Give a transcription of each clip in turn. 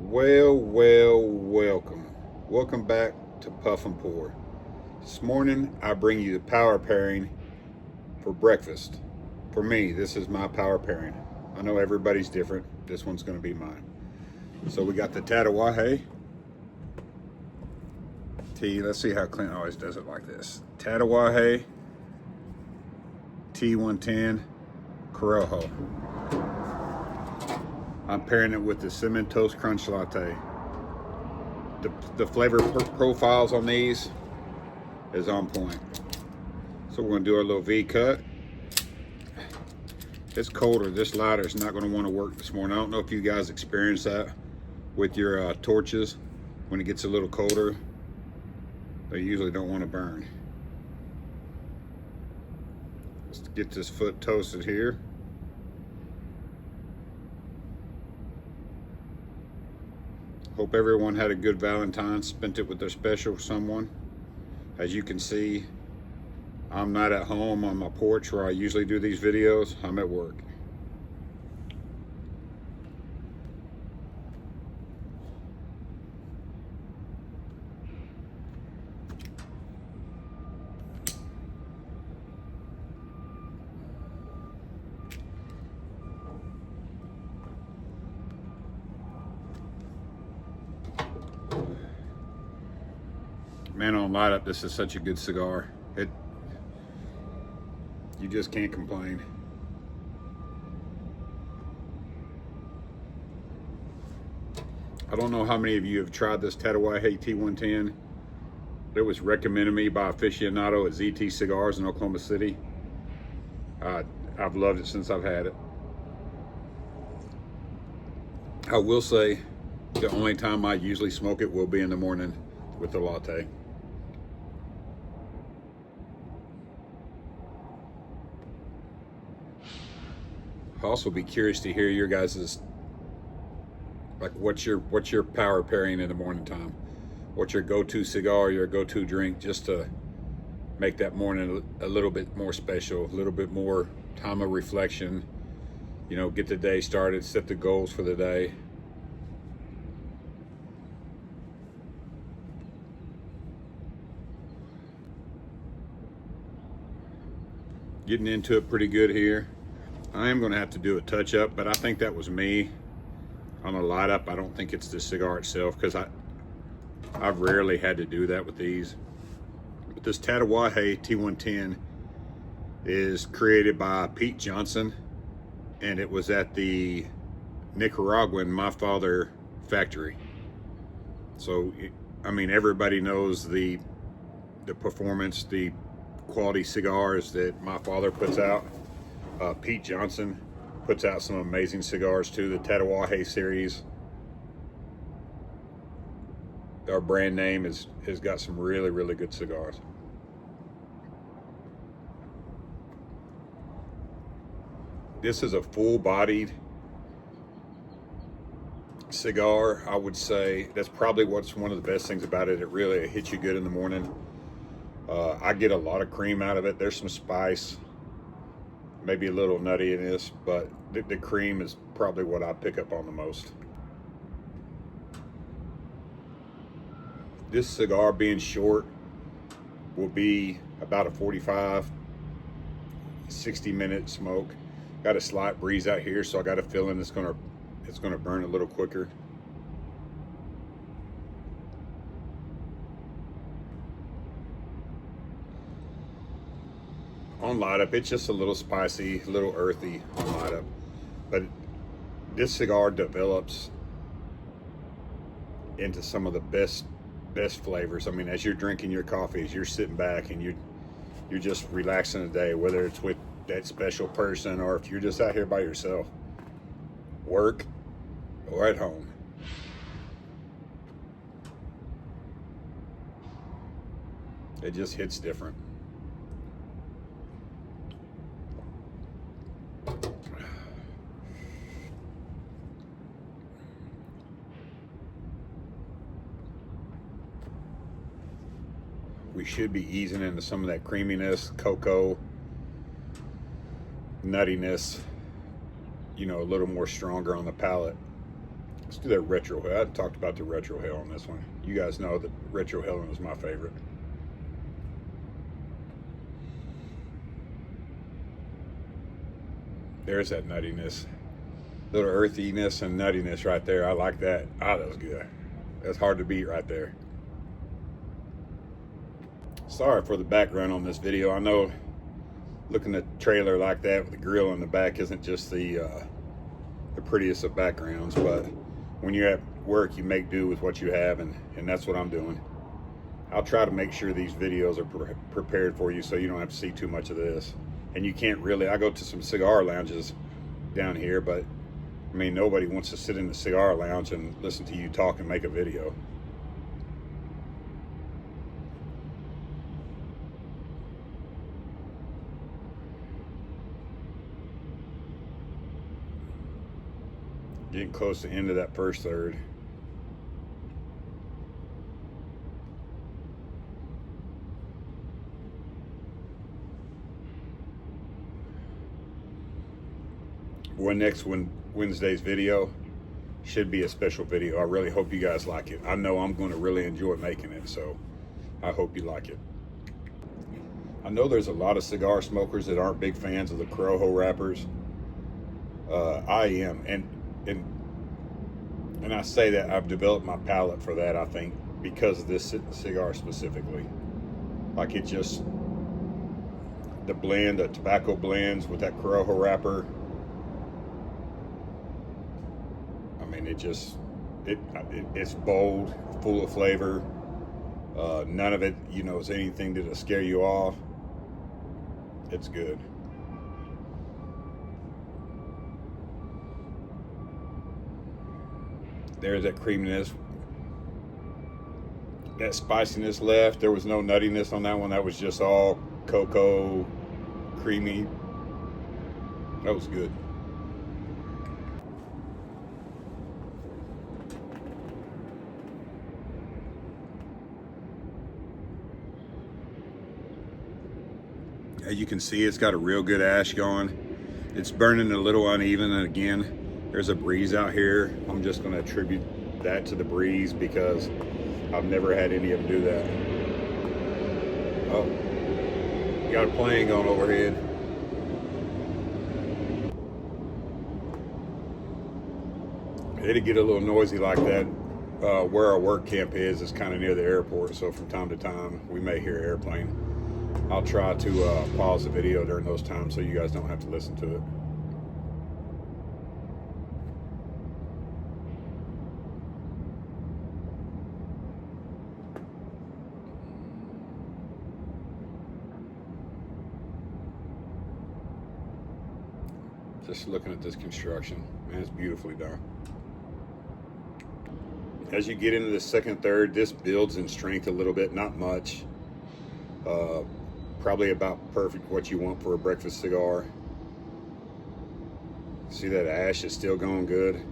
Welcome back to Puff and Pour. This morning, I bring you the power pairing for breakfast. For me, this is my power pairing. I know everybody's different. This one's going to be mine. So we got the Tatuaje T. Let's see how Clint always does it like this. Tatuaje T110 Corojo. I'm pairing it with the Cinnamon Toast Crunch Latte. The flavor profiles on these is on point. So we're gonna do our little V cut. It's colder, this lighter is not gonna wanna work this morning. I don't know if you guys experience that with your torches. When it gets a little colder, they usually don't wanna burn. Let's get this foot toasted here. Hope everyone had a good Valentine's, spent it with their special someone. As you can see, I'm not at home on my porch where I usually do these videos. I'm at work. Man, on light up, this is such a good cigar. You just can't complain. I don't know how many of you have tried this Tatuaje T110. It was recommended me by aficionado at ZT Cigars in Oklahoma City. I've loved it since I've had it. I will say the only time I usually smoke it will be in the morning with the latte. I'll also be curious to hear your guys's, like, what's your power pairing in the morning time? What's your go-to cigar, your go-to drink, just to make that morning a little bit more special, a little bit more time of reflection, you know, get the day started, set the goals for the day. Getting into it pretty good here. I am going to have to do a touch up, but I think that was me on a light up. I don't think it's the cigar itself, because I've rarely had to do that with these. But this Tatuaje T110 is created by Pete Johnson, and it was at the Nicaraguan My Father factory. So, I mean, everybody knows the performance, the quality cigars that My Father puts out. Pete Johnson puts out some amazing cigars too. The Tatuaje series, our brand name has got some really good cigars. This is a full-bodied cigar. I would say that's probably what's one of the best things about it. It really hits you good in the morning. I get a lot of cream out of it. There's some spice, maybe a little nutty in this, but the cream is probably what I pick up on the most. This cigar, being short, will be about a 45, 60-minute smoke. Got a slight breeze out here, so I got a feeling it's gonna burn a little quicker. On light up, it's just a little spicy, a little earthy on light up, but this cigar develops into some of the best flavors. I mean, as you're drinking your coffee, as you're sitting back and you're just relaxing the day, whether it's with that special person or if you're just out here by yourself, work or at home. It just hits different. We should be easing into some of that creaminess, cocoa, nuttiness, you know, a little more stronger on the palate. Let's do that retro hell. I talked about the retro hell on this one. You guys know that retro hell is my favorite. There's that nuttiness, little earthiness and nuttiness right there. I like that. Ah, that was good. That's hard to beat right there. Sorry for the background on this video. I know looking at the trailer like that with the grill in the back isn't just the prettiest of backgrounds, but when you're at work, you make do with what you have, and that's what I'm doing. I'll try to make sure these videos are prepared for you so you don't have to see too much of this. And you can't really, I go to some cigar lounges down here, but I mean, nobody wants to sit in the cigar lounge and listen to you talk and make a video. Getting close to the end of that first third. Next Wednesday's video should be a special video. I really hope you guys like it. I know I'm going to really enjoy making it, so I hope you like it. I know there's a lot of cigar smokers that aren't big fans of the Corojo wrappers. I am, and I say that I've developed my palate for that, I think, because of this cigar specifically. Like, it just, the blend, the tobacco blends with that Corojo wrapper, I mean, it's bold, full of flavor. None of it, you know, is anything that'll scare you off. It's good. There's that creaminess, that spiciness left. There was no nuttiness on that one. That was just all cocoa, creamy. That was good. As you can see, it's got a real good ash going. It's burning a little uneven, and again, there's a breeze out here. I'm just going to attribute that to the breeze because I've never had any of them do that. Oh, got a plane going overhead. It'd get a little noisy like that. Where our work camp is kind of near the airport, so from time to time we may hear an airplane. I'll try to pause the video during those times so you guys don't have to listen to it. Just looking at this construction, man, it's beautifully done. As you get into the second third, this builds in strength a little bit, not much. Probably about perfect what you want for a breakfast cigar. See that ash is still going good,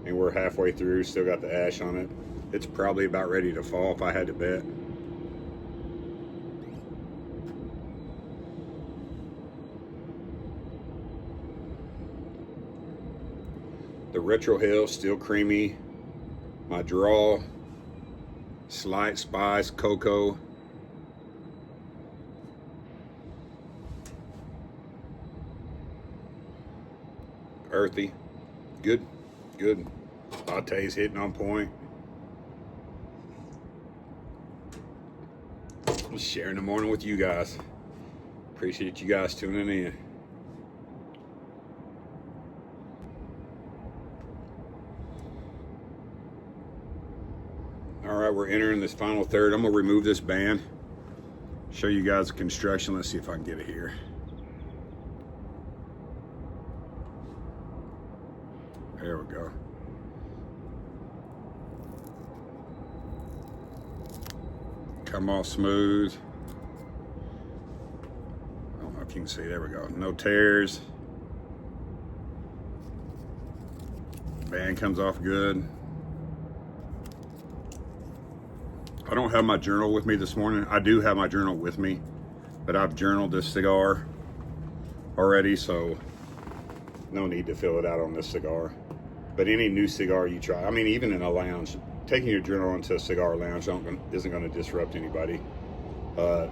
and we're halfway through, still got the ash on it. It's probably about ready to fall if I had to bet. The Retro Hill still creamy. My draw, slight spice, cocoa. Earthy, good. Latte's hitting on point. Just sharing the morning with you guys. Appreciate you guys tuning in. All right, we're entering this final third. I'm gonna remove this band, show you guys the construction. Let's see if I can get it here. There we go. Come off smooth. I don't know if you can see, there we go. No tears. Band comes off good. I don't have my journal with me this morning. I do have my journal with me, but I've journaled this cigar already, so no need to fill it out on this cigar. But any new cigar you try, I mean, even in a lounge, taking your journal into a cigar lounge isn't going to disrupt anybody.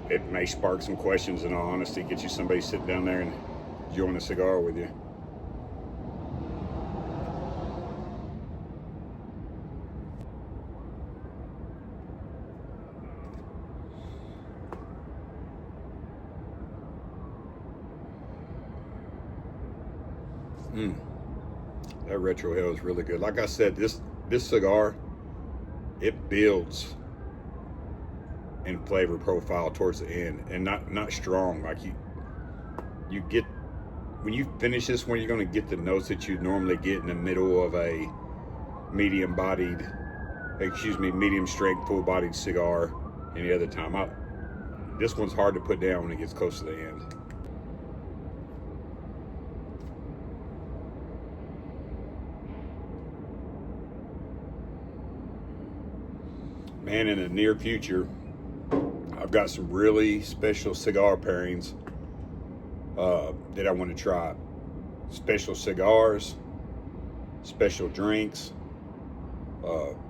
It may spark some questions, in all honesty, get you somebody sitting down there and enjoying a cigar with you. That retro hell is really good. Like I said, this cigar, it builds in flavor profile towards the end, and not strong. Like you get, when you finish this one, you're going to get the notes that you normally get in the middle of a medium strength, full bodied cigar any other time. This one's hard to put down when it gets close to the end. Man, in the near future, I've got some really special cigar pairings that I want to try. Special cigars, special drinks.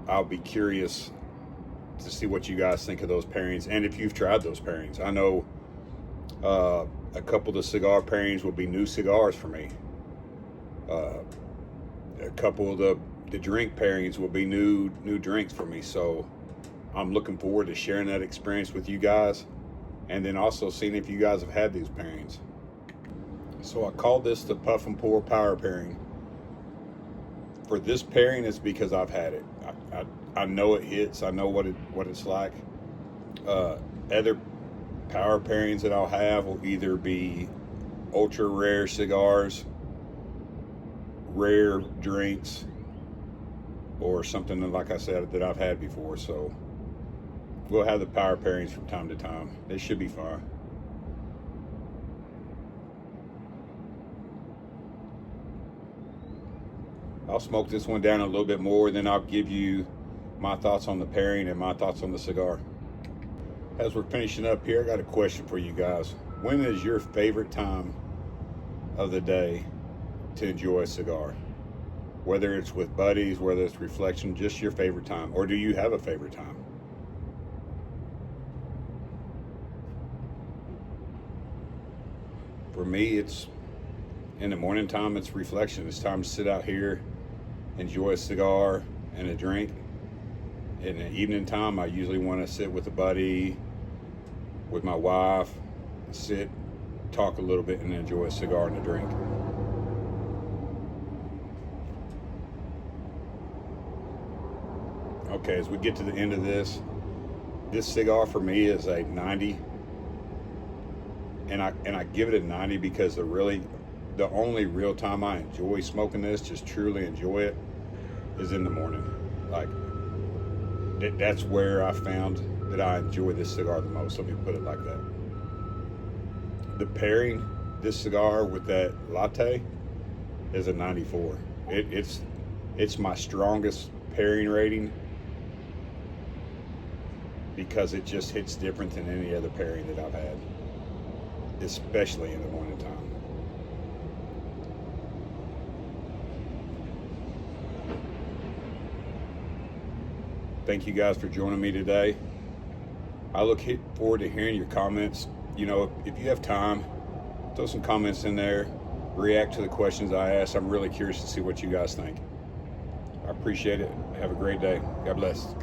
I'll be curious to see what you guys think of those pairings, and if you've tried those pairings. I know a couple of the cigar pairings will be new cigars for me. A couple of the drink pairings will be new drinks for me. So I'm looking forward to sharing that experience with you guys, and then also seeing if you guys have had these pairings. So I called this the Puff and Pour Power Pairing. For this pairing, it's because I've had it. I know it hits. I know what it's like. Other power pairings that I'll have will either be ultra rare cigars, rare drinks, or something that, like I said, that I've had before. So we'll have the power pairings from time to time. They should be fun. I'll smoke this one down a little bit more, then I'll give you my thoughts on the pairing and my thoughts on the cigar. As we're finishing up here, I got a question for you guys. When is your favorite time of the day to enjoy a cigar? Whether it's with buddies, whether it's reflection, just your favorite time. Or do you have a favorite time? For me, it's in the morning time, it's reflection. It's time to sit out here, enjoy a cigar and a drink. In the evening time, I usually want to sit with a buddy, with my wife, sit, talk a little bit, and enjoy a cigar and a drink. Okay, as we get to the end of this cigar for me is a 90. And I give it a 90 because the only real time I enjoy smoking this, just truly enjoy it, is in the morning. Like, that's where I found that I enjoy this cigar the most. Let me put it like that. The pairing, this cigar with that latte, is a 94. It's my strongest pairing rating because it just hits different than any other pairing that I've had, especially in the morning time. Thank you guys for joining me today. I look forward to hearing your comments. You know, if you have time, throw some comments in there, react to the questions I ask. I'm really curious to see what you guys think. I appreciate it. Have a great day. God bless.